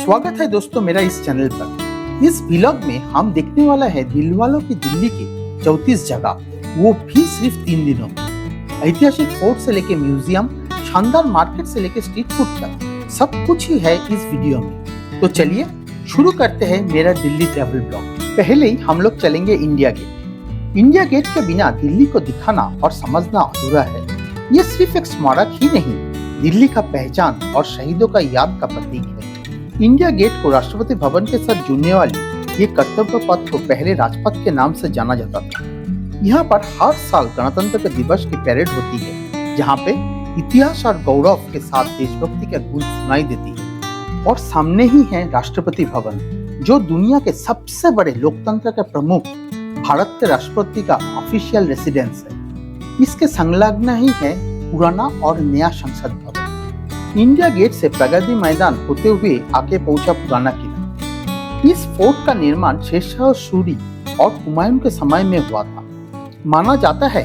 स्वागत है दोस्तों मेरा इस चैनल पर। इस व्लॉग में हम देखने वाला है दिलवालों की दिल्ली की 34 जगह, वो भी सिर्फ 3 दिनों में। ऐतिहासिक फोर्ट से लेके म्यूजियम, शानदार मार्केट से लेके स्ट्रीट फूड तक सब कुछ ही है इस वीडियो में। तो चलिए शुरू करते हैं मेरा दिल्ली ट्रैवल ब्लॉग। पहले ही हम लोग चलेंगे इंडिया गेट। इंडिया गेट के बिना दिल्ली को दिखाना और समझना अधूरा है। ये सिर्फ एक स्मारक ही नहीं, दिल्ली का पहचान और शहीदों का याद का प्रतीक है। इंडिया गेट को राष्ट्रपति भवन के साथ जुड़ने वाली ये कर्तव्य पथ को पहले राजपथ के नाम से जाना जाता था। यहाँ पर हर साल गणतंत्र दिवस की परेड होती है, जहाँ पे इतिहास और गौरव के साथ देशभक्ति का गूंज सुनाई देती है। और सामने ही है राष्ट्रपति भवन, जो दुनिया के सबसे बड़े लोकतंत्र के प्रमुख भारत के राष्ट्रपति का ऑफिशियल रेसिडेंस है। इसके संलग्न ही है पुराना और नया संसद भवन। इंडिया गेट से प्रगति मैदान होते हुए आगे पहुंचा पुराना किला। इस फोर्ट का निर्माण शेरशाह सूरी और हुमायूं के समय में हुआ था। माना जाता है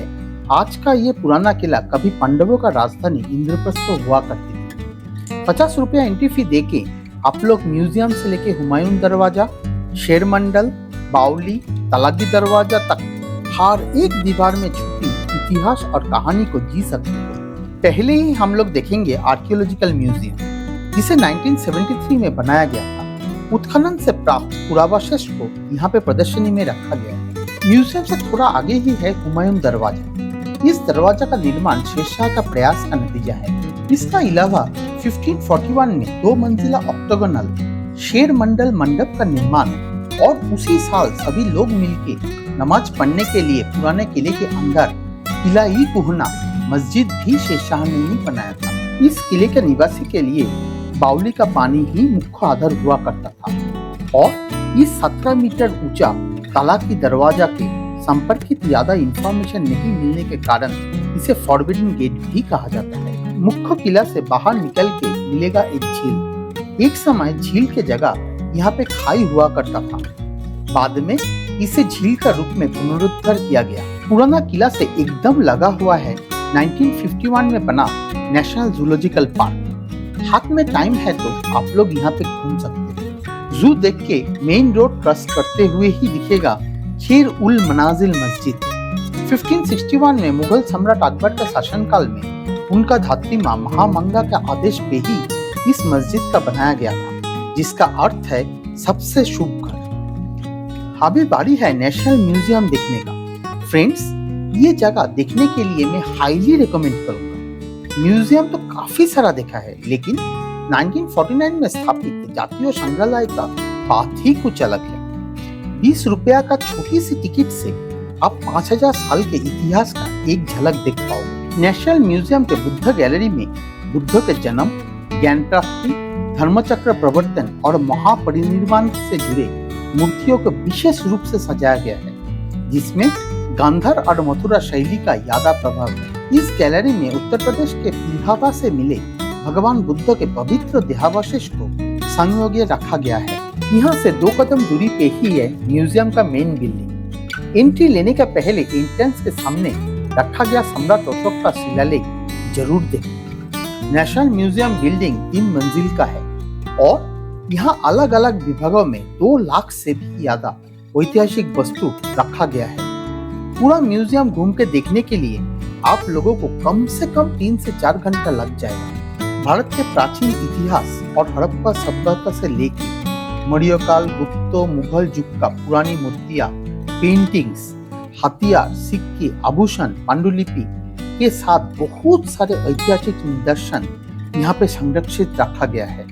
आज का ये पुराना किला कभी पांडवों का राजधानी इंद्रप्रस्थ हुआ करती थी। 50 रुपया एंट्री फी देके आप लोग म्यूजियम से लेके हुमायूं दरवाजा, शेर मंडल, बावली, तलागी दरवाजा तक हर एक दीवार में छुपी इतिहास और कहानी को जी सकते हो। पहले ही हम लोग देखेंगे आर्कियोलॉजिकल म्यूजियम, जिसे 1973 में बनाया गया था। उत्खनन से प्राप्त पुरावशेष को यहाँ पे प्रदर्शनी में रखा गया है। म्यूजियम से थोड़ा आगे ही है हुमायूं दरवाजा। इस दरवाजा का निर्माण शेरशाह का प्रयास का नतीजा है। इसका अलावा 1541 में 2 मंजिला ऑक्टोगोनल शेर मंडल मंडप का निर्माण और उसी साल सभी लोग मिलके नमाज पढ़ने के लिए पुराने किले के अंदर किला-ई कुहना मस्जिद भी शेरशाह ने ही बनाया था। इस किले के निवासी के लिए बावली का पानी ही मुख्य आधार हुआ करता था। और इस 17 मीटर ऊंचा तलाकी दरवाजा के संपर्कित ज्यादा इंफॉर्मेशन नहीं मिलने के कारण इसे फॉरबिडन गेट भी कहा जाता है। मुख्य किला से बाहर निकल के मिलेगा एक झील। एक समय झील के जगह यहाँ पे खाई हुआ करता था। बाद में इसे झील का रूप में पुनरुद्धार किया गया। पुराना किला से एकदम लगा हुआ है 1951 में बना नेशनल जूलॉजिकल पार्क। हाथ में टाइम है तो आप लोग यहाँ पे घूम सकते हैं। जू देख के मेन रोड क्रॉस करते हुए ही दिखेगा खीर उल मनाजिल मस्जिद। 1561 में मुगल सम्राट अकबर के शासनकाल में उनका धात्री माँ महामंगा के आदेश पे ही इस मस्जिद का बनाया गया था, जिसका अर्थ है सबसे शुभ घर। अभी बारी है नेशनल म्यूजियम देखने का। फ्रेंड्स, ये जगह देखने के लिए मैं हाईली रिकमेंड करूंगा। म्यूजियम तो काफी सारा देखा है, लेकिन 1949 में स्थापित जातीय संग्रहालय का बात ही कुछ अलग है। 20 रुपया का छोटी सी टिकट से आप 5000 साल के इतिहास का एक झलक देख पाओगे। नेशनल म्यूजियम के बुद्ध गैलरी में बुद्ध के जन्म, ज्ञान प्राप्ति, धर्मचक्र प्रवर्तन और महापरिनिर्वाण से जुड़े मूर्तियों को विशेष रूप से सजाया गया है, जिसमें गांधार और मथुरा शैली का यादा प्रभाव है। इस गैलरी में उत्तर प्रदेश के इलाहाबाद से मिले भगवान बुद्ध के पवित्र देहावशेष को संयोग्य रखा गया है। यहाँ से 2 कदम दूरी पे ही है म्यूजियम का मेन बिल्डिंग। एंट्री लेने का पहले एंट्रेंस के सामने रखा गया सम्राट अशोक का शिलालेख जरूर देखें। नेशनल म्यूजियम बिल्डिंग 3 मंजिल का है और यहाँ अलग अलग विभागों में 2 लाख से भी ज्यादा ऐतिहासिक वस्तु रखा गया है। पूरा म्यूजियम घूम के देखने के लिए आप लोगों को कम से कम 3 से 4 घंटा लग जाएगा। भारत के प्राचीन इतिहास और हड़प्पा सभ्यता से लेकर मौर्य काल, गुप्त, मुगल युग का पुरानी मूर्तियां, पेंटिंग्स, हथियार, सिक्के, आभूषण, पांडुलिपि के साथ बहुत सारे ऐतिहासिक निदर्शन यहाँ पे संरक्षित रखा गया है।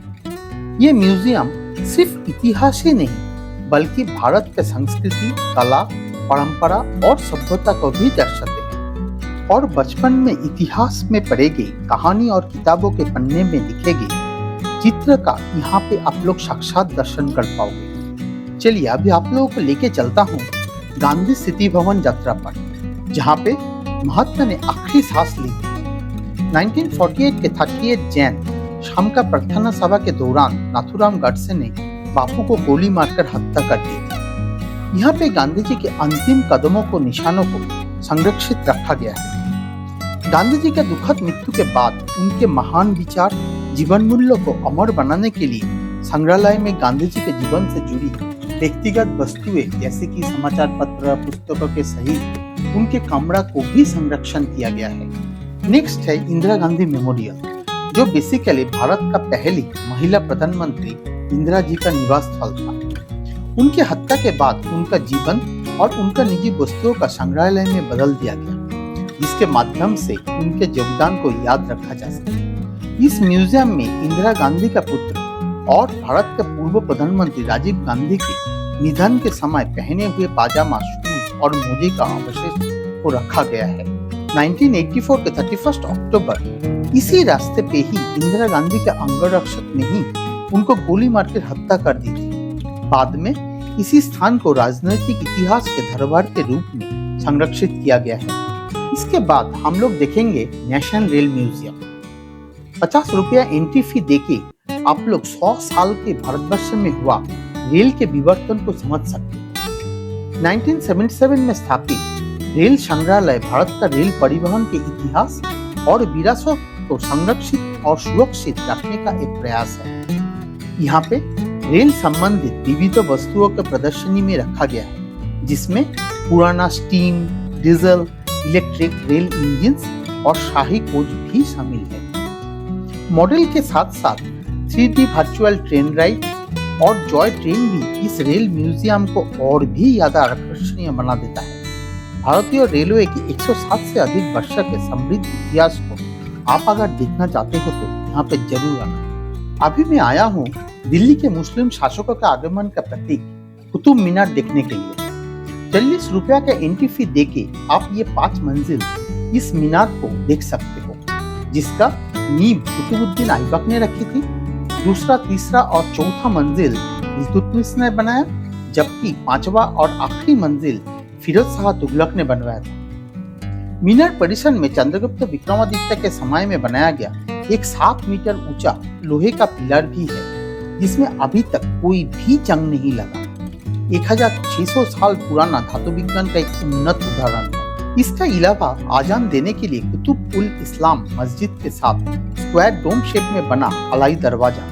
ये म्यूजियम सिर्फ इतिहास ही नहीं, बल्कि भारत के संस्कृति, कला, परंपरा और सभ्यता को भी दर्शाते हैं। और बचपन में इतिहास में पढ़े गए कहानी और किताबों के पन्ने में लिखे गए चित्र का यहाँ पे आप लोग साक्षात दर्शन कर पाओगे। चलिए अभी आप लोगों को लेके चलता हूँ गांधी स्मृति भवन यात्रा पर, जहाँ पे महात्मा ने आखिरी सांस ली थी। 1948 के 38 जैन शाम का प्रार्थना सभा के दौरान नाथुराम गडसे ने बापू को गोली मारकर हत्या कर दी थी। यहाँ पे गांधी जी के अंतिम कदमों को, निशानों को संरक्षित रखा गया है। गांधी जी के दुखद मृत्यु के बाद उनके महान विचार, जीवन मूल्यों को अमर बनाने के लिए संग्रहालय में गांधी जी के जीवन से जुड़ी व्यक्तिगत वस्तुएं जैसे कि समाचार पत्र, पुस्तकों के सहित उनके कमरा को भी संरक्षण किया गया है। नेक्स्ट है इंदिरा गांधी मेमोरियल, जो बेसिकली भारत का पहली महिला प्रधानमंत्री इंदिरा जी का निवास स्थल था। उनकी हत्या के बाद उनका जीवन और उनका निजी वस्तुओं का संग्रहालय में बदल दिया गया, जिसके माध्यम से उनके योगदान को याद रखा जा सके। इस म्यूजियम में इंदिरा गांधी का पुत्र और भारत के पूर्व प्रधानमंत्री राजीव गांधी के निधन के समय पहने हुए पाजामा, शूज और मोजे का अवशेष को रखा गया है। 1984 के 31 अक्टूबर इसी रास्ते पे ही इंदिरा गांधी के अंगरक्षक ने ही उनको गोली मारकर हत्या कर दी थी। बाद में इसी स्थान को राजनीतिक इतिहास के धरोहर के रूप में संरक्षित किया गया है। इसके बाद हम लोग देखेंगे नेशनल रेल म्यूजियम। 50 रुपया एंट्री फी देके आप लोग 100 साल के भारतवर्ष में हुआ रेल के विवर्तन को समझ सकते हैं। 1977 में स्थापित रेल संग्रहालय भारत का रेल परिवहन के इतिहास और विरासत को संरक्षित और सुरक्षित रखने का एक प्रयास है। यहाँ पे रेल संबंधित विविध वस्तुओं के प्रदर्शनी में रखा गया है, जिसमें पुराना steam, diesel, electric rail engine और शाही कोच भी शामिल है। मॉडल के साथ साथ 3D वर्चुअल ट्रेन राइड और जॉय ट्रेन भी इस रेल म्यूजियम को और भी ज्यादा आकर्षणीय बना देता है। भारतीय रेलवे की 107 से अधिक वर्ष के समृद्ध इतिहास को आप अगर देखना चाहते हो तो यहाँ पे जरूर आना। अभी मैं आया हूँ दिल्ली के मुस्लिम शासकों के आगमन का प्रतीक कुतुब मीनार देखने के लिए। 40 रुपया का एंट्री फी देके आप ये 5 मंजिल इस मीनार को देख सकते हो, जिसका नींव कुतुबुद्दीन ऐबक ने रखी थी। दूसरा, तीसरा और चौथा मंजिल इल्तुतमिश ने बनाया, जबकि 5वां और आखिरी मंजिल फिरोज शाह तुगलक ने बनवाया था। मीनार परिसर में चंद्रगुप्त विक्रमादित्य के समय में बनाया गया एक 7 मीटर ऊंचा लोहे का पिलर भी है, जिसमें अभी तक कोई भी जंग नहीं लगा। 1600 साल पुराना धातु विज्ञान का एक उन्नत उदाहरण है। इसका अलावा आजान देने के लिए कुतुब उल इस्लाम मस्जिद के साथ स्क्वायर डोम शेप में बना अलाई दरवाजा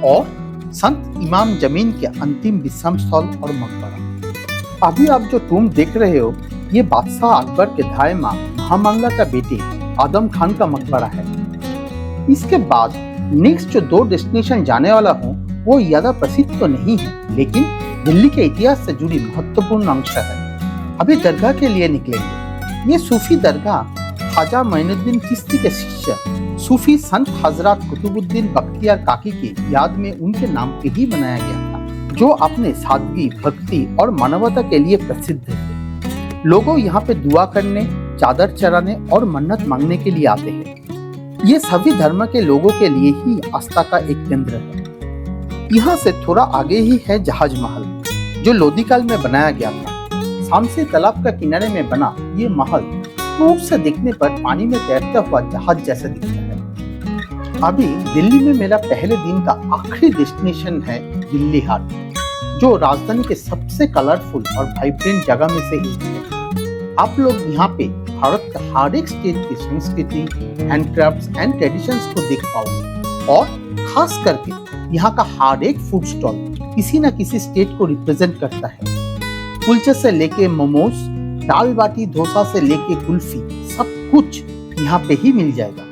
और संत इमाम जमीन के अंतिम विश्राम स्थल और मकबरा। अभी आप जो टूम देख रहे हो, ये बादशाह अकबर के धायमा महामंगा का बेटे आदम खान का मकबरा है। इसके बाद नेक्स्ट जो 2 डेस्टिनेशन जाने वाला हूँ वो ज्यादा प्रसिद्ध तो नहीं है, लेकिन दिल्ली के इतिहास से जुड़ी महत्वपूर्ण अंश है। अभी दरगाह के लिए निकलेंगे। ये सूफी दरगाह ख्वाजा मोइनुद्दीन चिश्ती के शिष्य सूफी संत हजरत कुतुबुद्दीन बख्तियार काकी की याद में उनके नाम पे ही बनाया गया था, जो अपने सादगी, भक्ति और मानवता के लिए प्रसिद्ध थे। लोगों यहाँ पे दुआ करने, चादर चढ़ाने और मन्नत मांगने के लिए आते हैं। ये सभी धर्म के लोगों के लिए ही आस्था का एक केंद्र है। यहाँ से थोड़ा आगे ही है जहाज महल, जो लोधी काल में बनाया गया था। शामसी तालाब का किनारे में बना ये महल दूर से देखने पर पानी में तैरता हुआ जहाज जैसा दिखता है। अभी दिल्ली में मेरा पहले दिन का आखिरी डेस्टिनेशन है दिल्ली हाट, जो राजधानी के सबसे कलरफुल और वाइब्रेंट जगह में से एक है। आप लोग यहाँ पे भारत का हर एक स्टेट की संस्कृति, हैंडक्राफ्ट्स एंड ट्रेडिशंस को देख पाओगे, और खास करके यहाँ का हर एक फूड स्टॉल किसी न किसी स्टेट को रिप्रेजेंट करता है। कुलचे से लेके मोमोज, दाल बाटी, डोसा से लेके कुल्फी, सब कुछ यहाँ पे ही मिल जाएगा।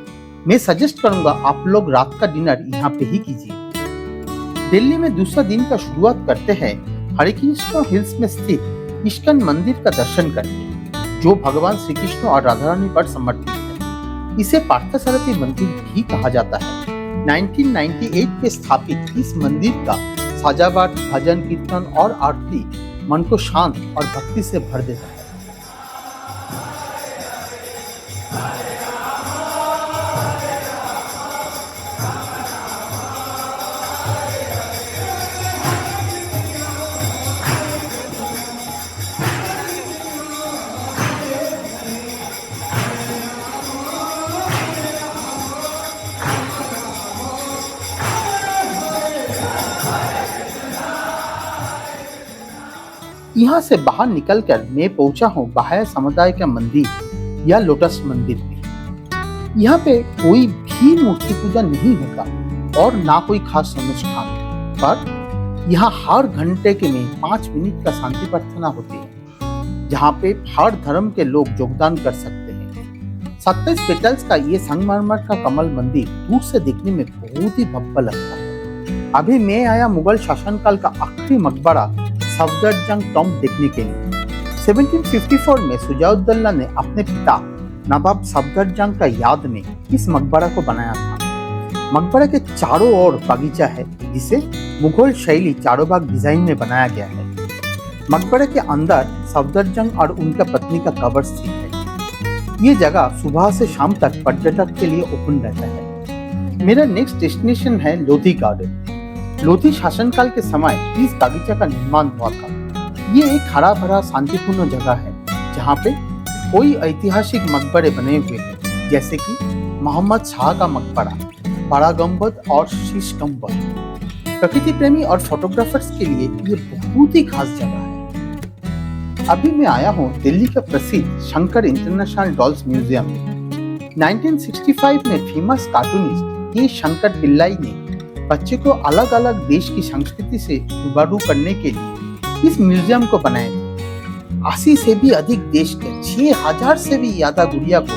मैं सजेस्ट करूंगा आप लोग रात का डिनर यहाँ पे ही कीजिए। दिल्ली में दूसरा दिन का शुरुआत करते हैं हरे कृष्ण हिल्स में स्थित इस्कॉन मंदिर का दर्शन करके, जो भगवान श्री कृष्ण और राधा रानी पर समर्पित है। इसे पार्थसारथी मंदिर भी कहा जाता है। 1998 में स्थापित इस मंदिर का सजावट, भजन, कीर्तन और आरती मन को शांत और भक्ति से भर देता है। यहाँ से बाहर निकलकर मैं पहुंचा हूँ बाह्य समुदाय का मंदिर या लोटस मंदिर पे। यहाँ पे कोई भी मूर्ति पूजा नहीं होता और ना कोई खास अनुष्ठान। पर यहाँ हर घंटे के में 5 मिनट का शांति प्रार्थना होती है, जहाँ पे हर धर्म के लोग योगदान कर सकते हैं। 27 पेटल्स का ये संगमरमर का कमल मंदिर दूर से देखने में बहुत ही भव्य लगता है। अभी मैं आया मुगल शासनकाल का आखिरी मकबरा सफदरजंग टॉम्ब देखने के लिए। 1754 में शुजाउद्दौला ने अपने पिता नवाब सफदरजंग का याद में इस मकबरा को बनाया था। मकबरे के चारों ओर बागीचा है, जिसे मुगल शैली चारों बाग डिजाइन में बनाया गया है। मकबरे के अंदर सफदरजंग और उनका पत्नी का कब्र स्थित है। ये जगह सुबह से शाम तक पर्यटक के लिए ओपन रहता है। मेरा नेक्स्ट डेस्टिनेशन है लोधी गार्डन। लोधी शासनकाल के समय इस बागीचा का निर्माण हुआ था। ये एक हरा भरा शांतिपूर्ण जगह है, जहाँ पे कोई ऐतिहासिक मकबरे बने हुए हैं, जैसे कि मोहम्मद शाह का मकबरा, बड़ा गंबद और शीश गंबद। प्रकृति प्रेमी और फोटोग्राफर्स के लिए ये बहुत ही खास जगह है। अभी मैं आया हूँ दिल्ली का प्रसिद्ध शंकर इंटरनेशनल डॉल्स म्यूजियम में। 1965 में फेमस कार्टूनिस्ट के शंकर पिल्लाई ने बच्चे को अलग अलग देश की संस्कृति से रूबरू करने के लिए इस म्यूजियम को बनाया था। 80 से भी अधिक देश के 6000 से भी ज्यादा गुड़िया को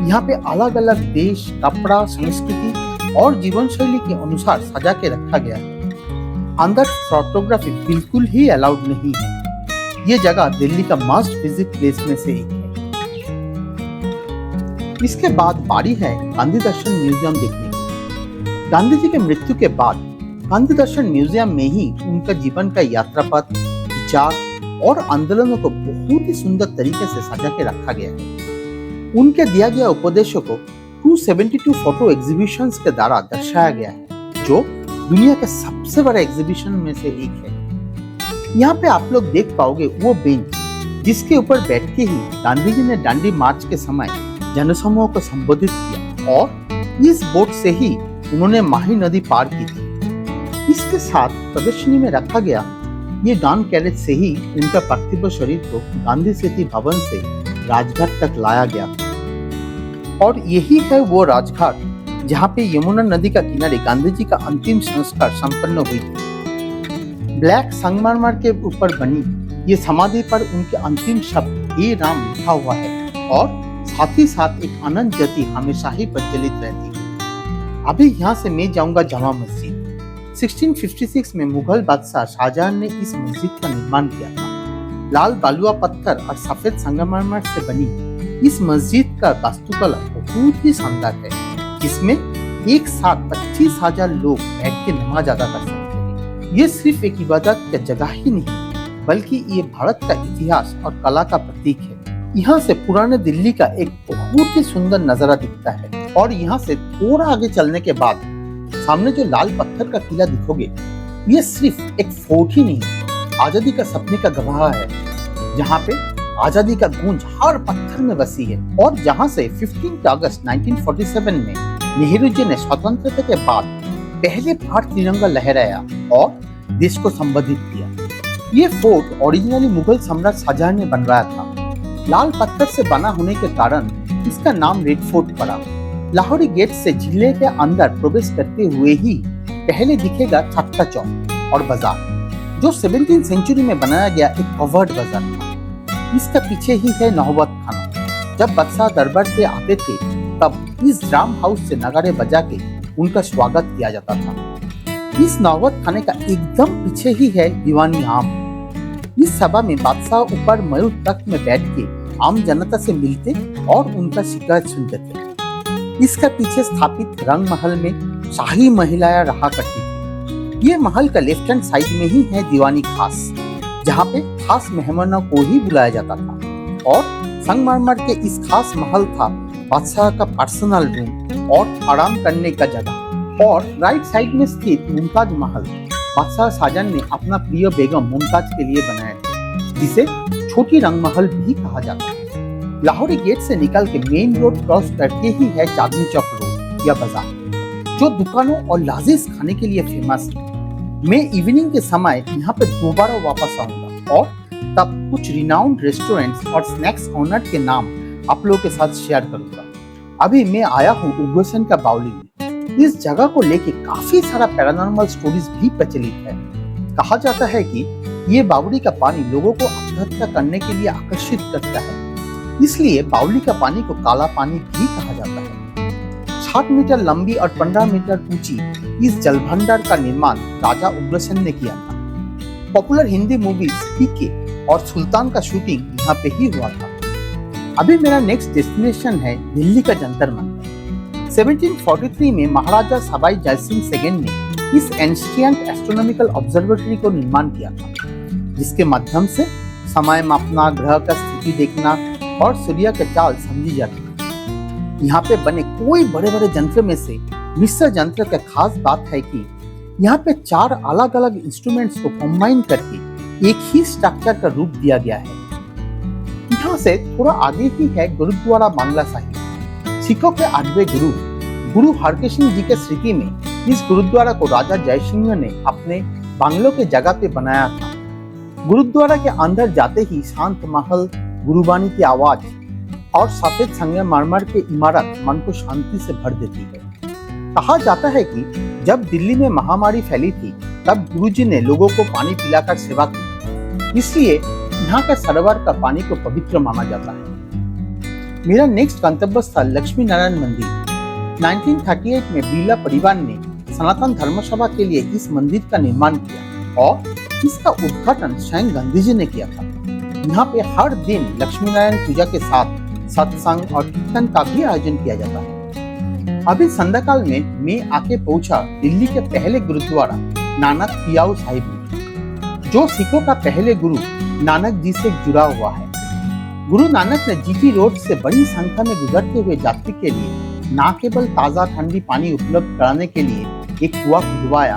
यहाँ पे अलग अलग देश, कपड़ा, संस्कृति और जीवन शैली के अनुसार सजा के रखा गया है। अंदर फोटोग्राफी बिल्कुल ही अलाउड नहीं है। ये जगह दिल्ली का मस्ट विजिट प्लेस में से एक है। इसके बाद बारी है गांधी दर्शन म्यूजियम देखने की। गांधी जी के मृत्यु के बाद गांधी दर्शन म्यूजियम में ही उनका जीवन का यात्रा पथ, विचार और आंदोलनों को बहुत ही सुंदर तरीके से सजा के रखा गया है। उनके दिया गया उपदेशों को 272 फोटो एग्जीबिशंस के द्वारा दर्शाया गया है, जो दुनिया के सबसे बड़ा एग्जीबिशन में से एक है। यहाँ पे आप लोग देख पाओगे वो बेंच जिसके ऊपर बैठ के ही गांधी जी ने दांडी मार्च के समय जनसमूह को संबोधित किया, और इस बोट से ही उन्होंने माही नदी पार की थी। इसके साथ प्रदर्शनी में रखा गया ये डाउन कैरेज से ही उनका पार्थिव शरीर को गांधी सेतु भवन से राजघाट तक लाया गया, और यही है वो राजघाट जहाँ पे यमुना नदी का किनारे गांधी जी का अंतिम संस्कार संपन्न हुई थी। ब्लैक संगमरमर के ऊपर बनी ये समाधि पर उनके अंतिम शब्द हे राम लिखा हुआ है, और साथ ही साथ एक अनंत ज्योति हमेशा ही प्रज्वलित रहती है। अभी यहाँ से मैं जाऊंगा जामा मस्जिद। 1656 में मुगल बादशाह शाहजहां ने इस मस्जिद का निर्माण किया था। लाल बालुआ पत्थर और सफेद संगमरमर से बनी इस मस्जिद का वास्तुकला बहुत ही शानदार है, जिसमें एक साथ 25,000 लोग बैठ के नमाज अदा कर सकते हैं। ये सिर्फ एक इबादत का जगह ही नहीं, बल्कि ये भारत का इतिहास और कला का प्रतीक है। यहाँ से पुराने दिल्ली का एक बहुत ही सुंदर नजारा दिखता है, और यहाँ से थोड़ा आगे चलने के बाद सामने जो लाल पत्थर का किला दिखोगे, ये सिर्फ एक फोर्ट ही नहीं, आजादी का सपने का गवाह है, जहाँ पे आजादी का गूंज हर पत्थर में बसी है, और जहाँ से 15 अगस्त 1947 में नेहरू जी ने स्वतंत्रता के बाद पहले बार तिरंगा लहराया और देश को संबोधित किया। ये फोर्ट ओरिजिनली मुगल सम्राट शाहजहां ने बनवाया था। लाल पत्थर से बना होने के कारण इसका नाम रेड फोर्ट पड़ा। लाहौरी गेट से जिले के अंदर प्रवेश करते हुए ही पहले दिखेगा छत्ता चौक और बाजार, जो 17वीं सेंचुरी में बनाया गया एक कवर्ड बाजार था। इसका पीछे ही है नौबत खाना। जब बादशाह दरबार पे आते थे, तब इस ड्राम हाउस से नगाड़े बजा के उनका स्वागत किया जाता था। इस नौबत खाने का एकदम पीछे ही है दीवानी आम। इस सभा में बादशाह ऊपर मयूर तख्त में बैठ के आम जनता से मिलते और उनका शिकायत सुनते थे। इसका पीछे स्थापित रंग महल में शाही महिलाएं रहा करती थी। ये महल का लेफ्ट हैंड साइड में ही है दीवानी खास, जहाँ पे खास मेहमानों को ही बुलाया जाता था, और संगमरमर के इस खास महल था बादशाह का पर्सनल रूम और आराम करने का जगह। और राइट साइड में स्थित मुमताज महल बादशाह शाहजहां ने अपना प्रिय बेगम मुमताज के लिए बनाया था, जिसे छोटी रंग महल भी कहा जाता है। लाहौरी गेट से निकल के मेन रोड क्रॉस करके ही है चांदनी चौक रोड या बाजार, जो दुकानों और लाजीज खाने के लिए फेमस है। मैं इवनिंग के समय यहाँ पे दोबारा वापस आऊंगा, और तब कुछ रिनाउंड रेस्टोरेंट्स और स्नैक्स ऑनर के नाम आप लोगों के साथ शेयर करूंगा। अभी मैं आया हूँ उग्रसेन का बावली में। इस जगह को लेके काफी सारा पैरानॉर्मल स्टोरीज भी प्रचलित है। कहा जाता है कि ये बावड़ी का पानी लोगों को आत्महत्या करने के लिए आकर्षित करता है, इसलिए बावली का पानी को काला पानी भी कहा जाता है। 60 मीटर लंबी और 15 मीटर ऊंची इस जलभंडार का निर्माण राजा उग्रसेन ने किया था। पॉपुलर हिंदी मूवीज पीके और सुल्तान का शूटिंग यहाँ पे ही हुआ था। अभी मेरा नेक्स्ट डेस्टिनेशन है दिल्ली का जंतर मंतर। 1743 में महाराजा सवाई जयसिंह सेकंड ने इस एंशिएंट एस्ट्रोनॉमिकल ऑब्जर्वेटरी को निर्माण किया था, जिसके माध्यम से समय मापना, ग्रह का स्थिति देखना और सूर्य के चाल समझी जाती है। यहाँ पे बने कोई बड़े बड़े यंत्र में से मिस्र यंत्र का खास बात है कि यहाँ पे 4 अलग अलग इंस्ट्रूमेंट्स को कंबाइन करके एक ही स्ट्रक्चर का रूप दिया गया है। यहाँ से थोड़ा आगे ही है गुरुद्वारा बांग्ला साहिब। सिखों के 8वें गुरु हरकृष्ण जी के स्मृति में इस गुरुद्वारा को राजा जयसिंह ने अपने बांग्लों के जगह पे बनाया था। गुरुद्वारा के अंदर जाते ही शांत महल, गुरुबानी की आवाज और सफेद संगमरमर की इमारत मन को शांति से भर देती है। कहा जाता है कि जब दिल्ली में महामारी फैली थी तब गुरुजी ने लोगों को पानी पिलाकर सेवा की, इसलिए यहाँ का सरोवर का पानी को पवित्र माना जाता है। मेरा नेक्स्ट गंतव्य स्थल लक्ष्मी नारायण मंदिर। 1938 में बिरला परिवार ने सनातन धर्म सभा के लिए इस मंदिर का निर्माण किया और इसका उद्घाटन स्वयं गांधी जी ने किया था। यहाँ पे हर दिन लक्ष्मी नारायण पूजा के साथ सत्संग और कीर्तन का भी आयोजन किया जाता है। अभी संध्या काल में मैं आके पहुंचा दिल्ली के पहले गुरुद्वारा नानक पियाऊ साहिब में, जो सिखों का पहले गुरु नानक जी से जुड़ा हुआ है। गुरु नानक ने जीटी रोड से बड़ी संख्या में गुजरते हुए यात्री के लिए न केवल ताजा ठंडी पानी उपलब्ध कराने के लिए एक कुआं खुदवाया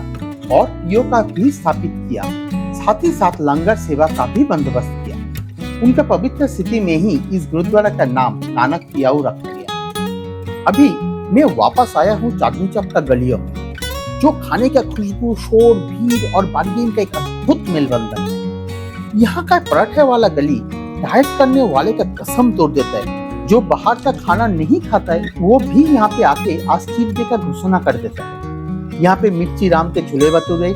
और पियो का भी स्थापित किया, साथ ही साथ लंगर सेवा का भी बंदोबस्त किया। उनका पवित्र स्थिति में ही इस गुरुद्वारा का नाम नानक पियाऊ रखा गया। अभी मैं वापस आया हूँ चांदनी चौक का गलियों में, जो खाने का खुशबू, शोर, भीड़ और बार्गेनिंग का एक अद्भुत मेलबंधन है। यहाँ का पराठे वाला गली डाइट करने वाले का कसम तोड़ देता है। जो बाहर का खाना नहीं खाता है वो भी यहाँ पे आके आस्तीर देकर घोषणा कर देता है। यहाँ पे मिर्ची राम के छोले भटूरे,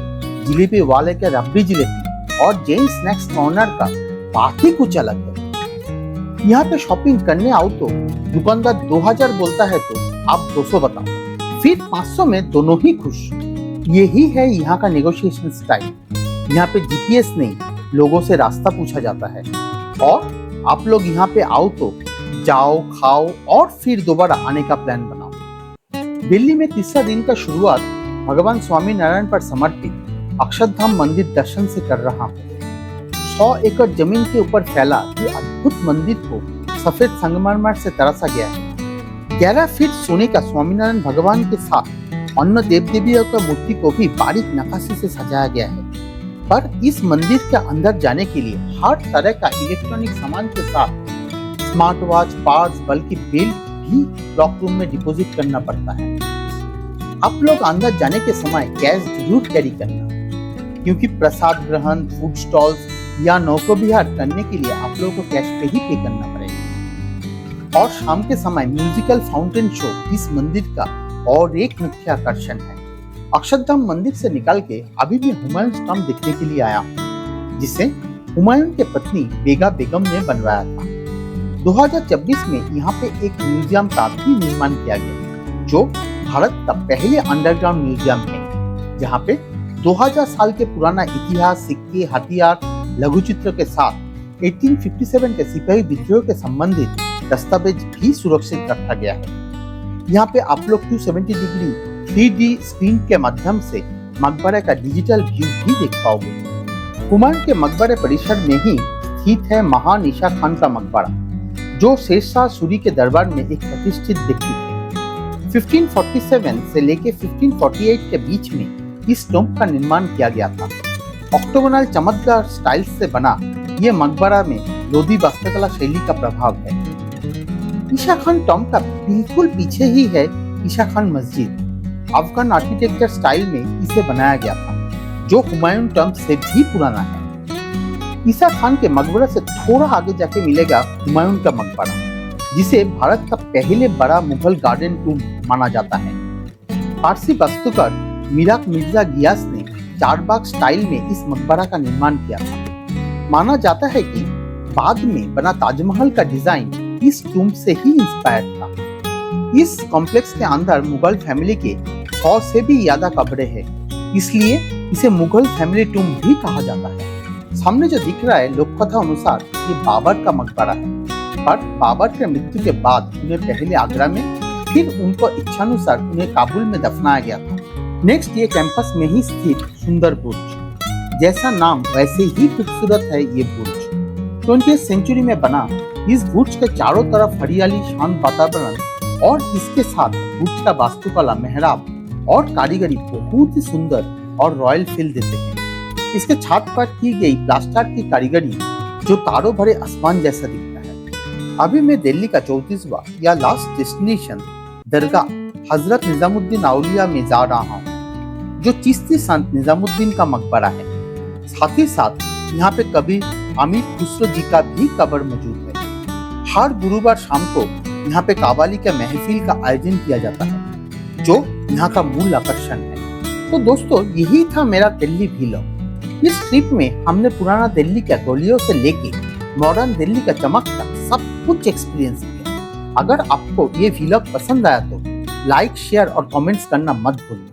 जिलेबी वाले के रबड़ी जिलेबी और जैन स्नैक्स कॉर्नर का बात ही कुछ अलग है। यहाँ पे शॉपिंग करने आओ तो दुकानदार 2000 बोलता है तो आप 200 बताओ, फिर 500 में दोनों ही खुश। यही है यहाँ का नेगोशिएशन स्टाइल। यहाँ पे जीपीएस नहीं, लोगों से रास्ता पूछा जाता है और आप लोग यहाँ पे आओ तो जाओ, खाओ और फिर दोबारा आने का प्लान बनाओ। दिल्ली में तीसरा दिन का शुरुआत भगवान स्वामी नारायण पर समर्पित अक्षरधाम मंदिर दर्शन से कर रहा हूँ। 100 एकड़ जमीन के ऊपर फैला ये अद्भुत मंदिर को सफेद संगमरमर से तराशा गया है। 11 फीट सोने का स्वामीनारायण भगवान के साथ अन्य देव देवियों का मूर्ति को भी बारीक नक्काशी से सजाया गया है। पर इस मंदिर के अंदर जाने के लिए हर तरह का इलेक्ट्रॉनिक सामान के साथ स्मार्ट वॉच, पर्स, बल्कि बेल्ट भी लॉक रूम में डिपॉजिट करना पड़ता है। आप लोग अंदर जाने के समय कैश जरूर कैरी करना, क्योंकि प्रसाद ग्रहण, फूड स्टॉल्स या नौको विहार करने के लिए आप लोगों को कैश पे ही पे करना पड़ेगा। और शाम के समय म्यूजिकल फाउंटेन शो इस मंदिर का और एक मुख्य आकर्षण है। अक्षरधाम मंदिर से निकल के अभी भी हुमायूं टॉम्ब देखने के लिए आया हूँ, जिसे हुमायूं के पत्नी बेगा बेगम ने बनवाया था। 2026 में यहाँ पे एक म्यूजियम का भी निर्माण किया गया, जो भारत का पहले अंडरग्राउंड म्यूजियम है, जहाँ पे 2000 साल के पुराना इतिहास, सिक्के, हथियार, लघुचित्र के साथ 1857 के सिपाही विद्रोह के संबंधित दस्तावेज भी सुरक्षित रखा गया है। यहाँ पे आप लोग 270 डिग्री 3D स्क्रीन के माध्यम से मकबरे का डिजिटल व्यू भी देख पाओगे। हुमायूं के मकबरे परिसर में ही स्थित है महान ईशा खान का मकबरा, जो शेरशाह सूरी के दरबार में एक प्रतिष्ठित व्यक्ति थे। 1547 से लेके 1548 के बीच में इस टॉम्ब का निर्माण किया गया था। ऑक्टोगोनल चमकदार स्टाइल से बना ये मकबरा में लोधी वास्तुकला शैली का प्रभाव है। ईशा खान टॉम्ब का बिल्कुल पीछे ही है ईशा खान मस्जिद। अफगान आर्किटेक्चर स्टाइल में इसे बनाया गया था, जो हुमायूं टॉम्ब से भी पुराना है। ईशा खान के मकबरे से थोड़ा आगे जाके मिलेगा हुमायूं का मकबरा, जिसे भारत का पहले बड़ा मुगल गार्डन टूम माना जाता है। फारसी वास्तुकार मिराक मिर्जा गियास ने चारबाग स्टाइल में इस मकबरा का निर्माण किया था। माना जाता है कि बाद में बना ताजमहल का डिजाइन इस टूम्ब से ही इंस्पायर था। इस कॉम्प्लेक्स के अंदर मुगल फैमिली के 100 से भी ज्यादा कब्रें हैं, इसलिए इसे मुगल फैमिली टूम्ब भी कहा जाता है। सामने जो दिख रहा है लोककथा अनुसार ये बाबर का मकबरा है, पर बाबर के मृत्यु के बाद उन्हें पहले आगरा में, फिर उनको इच्छानुसार उन्हें काबुल में दफनाया गया था। नेक्स्ट ये कैंपस में ही स्थित सुंदर बुर्ज, जैसा नाम वैसे ही खूबसूरत है ये बुर्ज। 20वीं सेंचुरी में बना इस बुर्ज के चारों तरफ हरियाली, शांत वातावरण और इसके साथ बुर्ज का वास्तुकला, मेहराब और कारीगरी बहुत ही सुंदर और रॉयल फील देते हैं। इसके छत पर की गई प्लास्टर की कारीगरी जो तारों भरे आसमान जैसा दिखता है। अभी मैं दिल्ली का 34वां या लास्ट डेस्टिनेशन दरगाह हजरत निजामुद्दीन औलिया में जा रहा हूँ, जो चिश्ती संत निजामुद्दीन का मकबरा है। साथ ही साथ यहाँ पे कभी अमीर खुसरो जी का भी कब्र मौजूद है। हर गुरुवार शाम को यहाँ पे कव्वाली के महफिल का आयोजन किया जाता है, जो यहाँ का मूल आकर्षण है। तो दोस्तों, यही था मेरा दिल्ली व्लॉग। इस ट्रिप में हमने पुराना दिल्ली के गलियों से लेके मॉडर्न दिल्ली का चमक तक सब कुछ एक्सपीरियंस किया। अगर आपको ये व्लॉग पसंद आया तो लाइक, शेयर और कमेंट्स करना मत भूलिए।